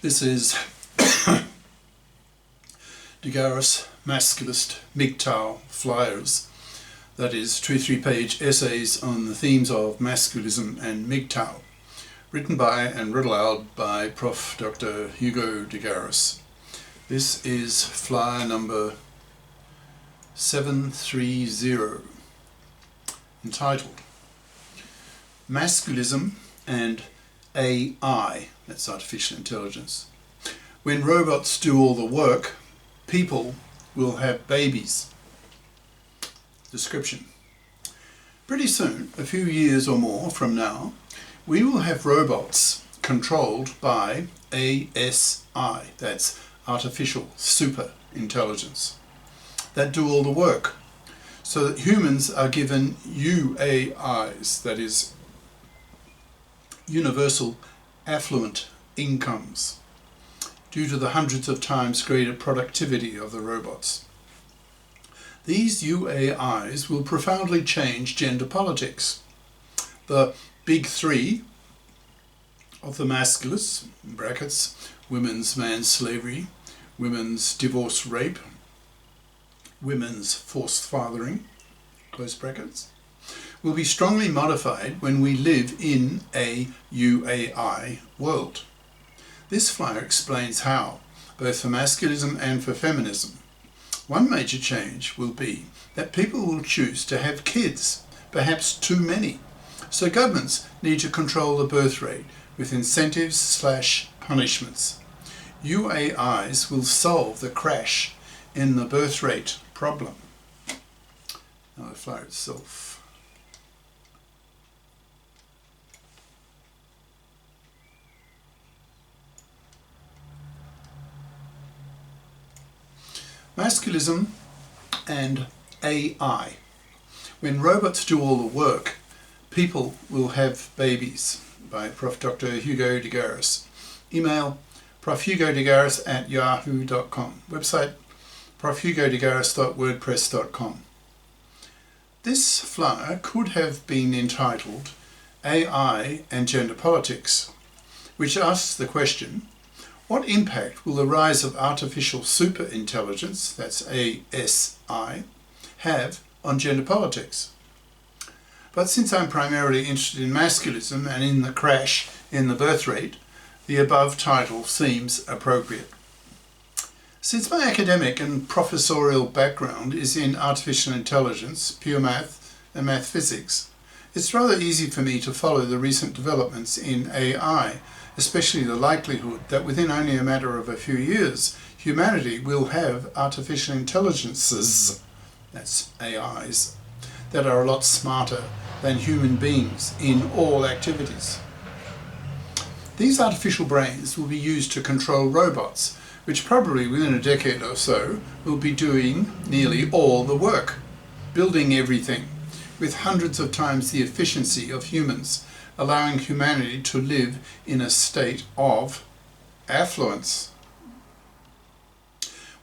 This is Garis Masculist MGTOW flyers, that is 2-3-page essays on the themes of masculism and MGTOW, written by and read aloud by Prof. Dr. Hugo de Garis. This is flyer number 730, entitled Masculism and AI, that's artificial intelligence. When robots do all the work, people will have babies. Description. Pretty soon, a few years or more from now, we will have robots controlled by ASI, that's artificial super intelligence, that do all the work, so that humans are given UAIs, that is universal affluent incomes, due to the hundreds of times greater productivity of the robots. These UAIs will profoundly change gender politics. The big three of the masculists, in brackets, women's manslavery, women's divorce rape, women's forced fathering, close brackets, will be strongly modified when we live in a UAI world. This flyer explains how, both for masculism and for feminism. One major change will be that people will choose to have kids, perhaps too many. So governments need to control the birth rate with incentives/punishments. UAIs will solve the crash in the birth rate problem. Now the flyer itself. Masculism and AI. When robots do all the work, people will have babies. By Prof. Dr. Hugo de Garis. Email profhugodegaris@yahoo.com. Website profhugodegaris.wordpress.com. This flyer could have been entitled AI and Gender Politics, which asks the question, what impact will the rise of artificial superintelligence, that's ASI, have on gender politics? But since I'm primarily interested in masculism and in the crash in the birth rate, the above title seems appropriate. Since my academic and professorial background is in artificial intelligence, pure math and math physics, it's rather easy for me to follow the recent developments in AI, especially the likelihood that within only a matter of a few years, humanity will have artificial intelligences, that's AIs, that are a lot smarter than human beings in all activities. These artificial brains will be used to control robots, which probably within a decade or so will be doing nearly all the work, building everything, with hundreds of times the efficiency of humans, allowing humanity to live in a state of affluence.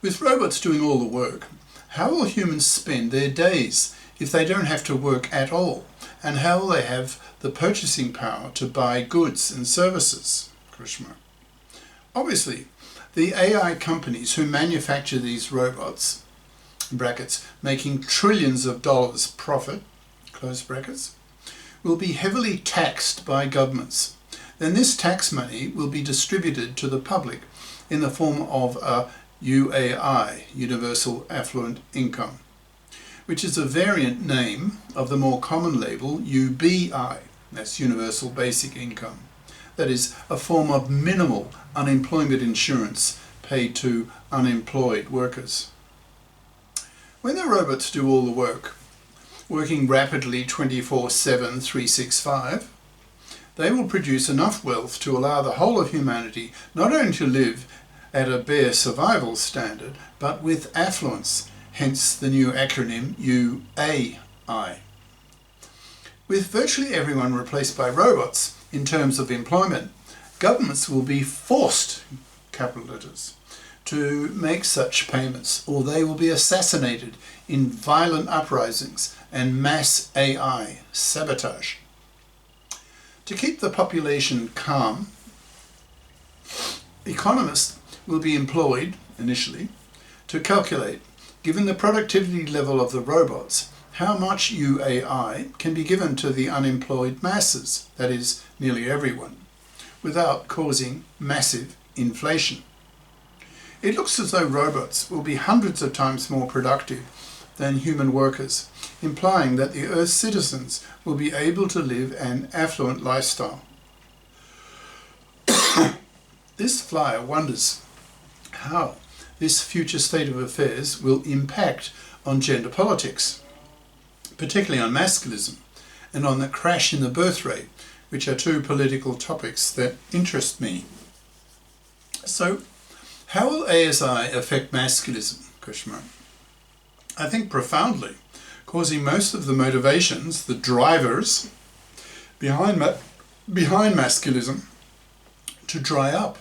With robots doing all the work, how will humans spend their days if they don't have to work at all? And how will they have the purchasing power to buy goods and services? Obviously, the AI companies who manufacture these robots, in brackets, making trillions of dollars profit, close brackets, will be heavily taxed by governments. Then this tax money will be distributed to the public in the form of a UAI, Universal Affluent Income, which is a variant name of the more common label UBI, that's Universal Basic Income. That is a form of minimal unemployment insurance paid to unemployed workers. When the robots do all the work, working rapidly 24/7, 365, they will produce enough wealth to allow the whole of humanity not only to live at a bare survival standard, but with affluence, hence the new acronym UAI. With virtually everyone replaced by robots in terms of employment, governments will be forced, capital letters, to make such payments, or they will be assassinated in violent uprisings and mass AI sabotage. To keep the population calm, Economists will be employed, initially, to calculate, given the productivity level of the robots, how much UAI can be given to the unemployed masses, that is, nearly everyone, without causing massive inflation. It looks as though robots will be hundreds of times more productive than human workers, implying that the Earth's citizens will be able to live an affluent lifestyle. This flyer wonders how this future state of affairs will impact on gender politics, particularly on masculism and on the crash in the birth rate, which are two political topics that interest me. So, how will ASI affect masculism? I think profoundly, causing most of the motivations, the drivers behind masculism to dry up,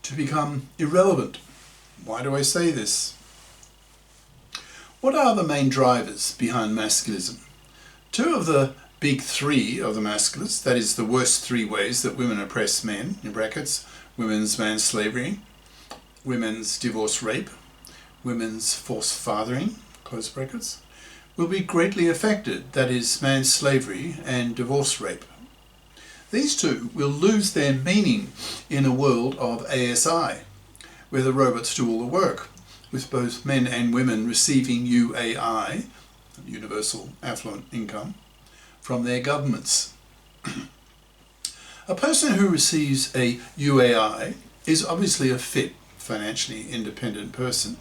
to become irrelevant. Why do I say this? What are the main drivers behind masculism? Two of the big three of the masculists, that is the worst three ways that women oppress men, in brackets, women's manslavery, women's divorce rape, women's forced fathering, close brackets, will be greatly affected, that is manslavery and divorce rape. These two will lose their meaning in a world of ASI, where the robots do all the work, with both men and women receiving UAI, universal affluent income, from their governments. A person who receives a UAI is obviously a fit, financially independent person.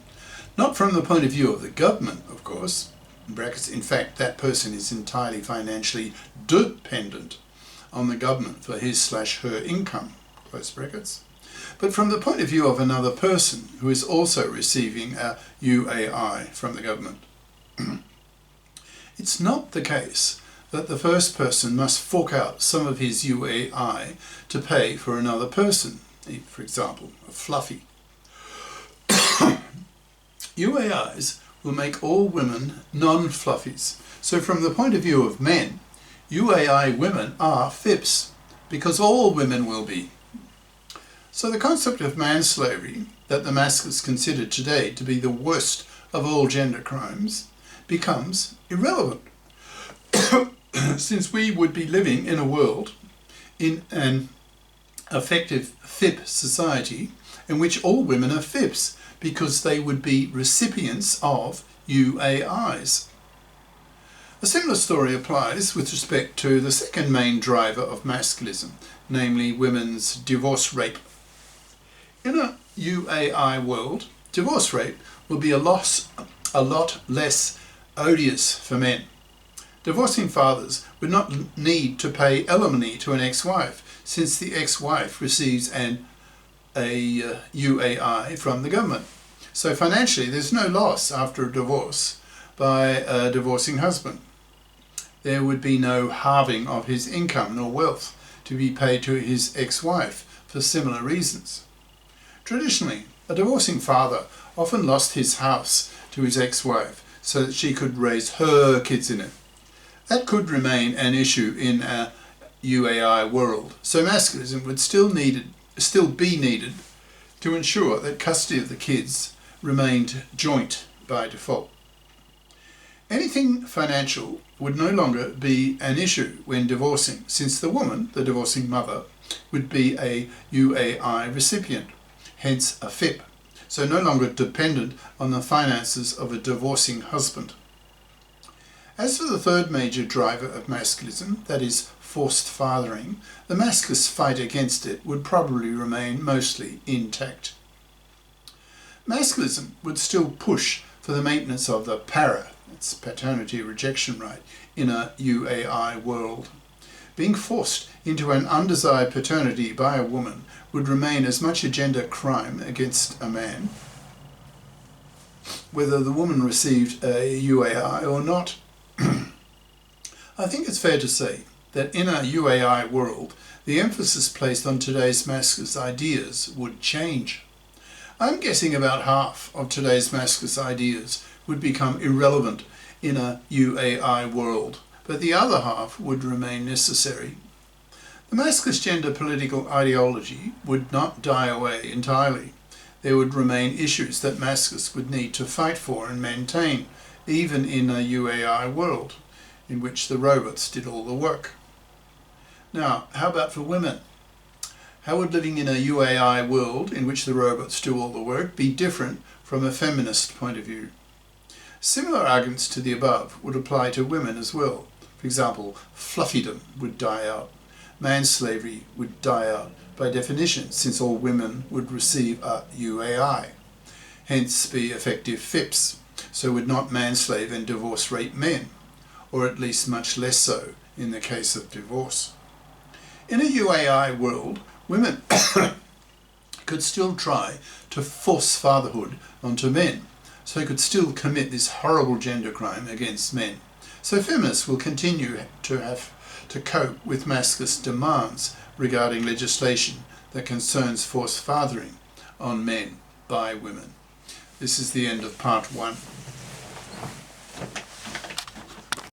Not from the point of view of the government, of course. In brackets, in fact, that person is entirely financially dependent on the government for his/her income, close brackets. But from the point of view of another person who is also receiving a UAI from the government. It's not the case that the first person must fork out some of his UAI to pay for another person, for example, a fluffy. UAIs will make all women non-fluffies. So from the point of view of men, UAI women are FIPs, because all women will be. So the concept of manslavery, that the masculists consider today to be the worst of all gender crimes, becomes irrelevant. Since we would be living in a world, in an effective FIP society, in which all women are FIPs, because they would be recipients of UAIs. A similar story applies with respect to the second main driver of masculism, namely women's divorce rape. In a UAI world, divorce rape will be a lot less odious for men. Divorcing fathers would not need to pay alimony to an ex-wife, since the ex-wife receives a UAI from the government. So financially, there's no loss after a divorce by a divorcing husband. There would be no halving of his income nor wealth to be paid to his ex-wife for similar reasons. Traditionally, a divorcing father often lost his house to his ex-wife so that she could raise her kids in it. That could remain an issue in a UAI world, so masculism would still be needed to ensure that custody of the kids remained joint by default. Anything financial would no longer be an issue when divorcing, since the woman, the divorcing mother, would be a UAI recipient, hence a FIP, so no longer dependent on the finances of a divorcing husband. As for the third major driver of masculism, that is forced fathering, the masculist fight against it would probably remain mostly intact. Masculism would still push for the maintenance of the it's paternity rejection right, in a UAI world. Being forced into an undesired paternity by a woman would remain as much a gender crime against a man, whether the woman received a UAI or not. I think it's fair to say that in a UAI world, the emphasis placed on today's masculist ideas would change. I'm guessing about half of today's masculist ideas would become irrelevant in a UAI world, but the other half would remain necessary. The masculist gender political ideology would not die away entirely. There would remain issues that masculists would need to fight for and maintain, even in a UAI world, in which the robots did all the work. Now, how about for women? How would living in a UAI world in which the robots do all the work be different from a feminist point of view? Similar arguments to the above would apply to women as well. For example, fluffydom would die out. Manslavery would die out by definition, since all women would receive a UAI, hence be effective FIPS, so would not manslave and divorce rape men, or at least much less so in the case of divorce. In a UAI world, women could still try to force fatherhood onto men, so could still commit this horrible gender crime against men. So feminists will continue to have to cope with masculist demands regarding legislation that concerns forced fathering on men by women. This is the end of part 1.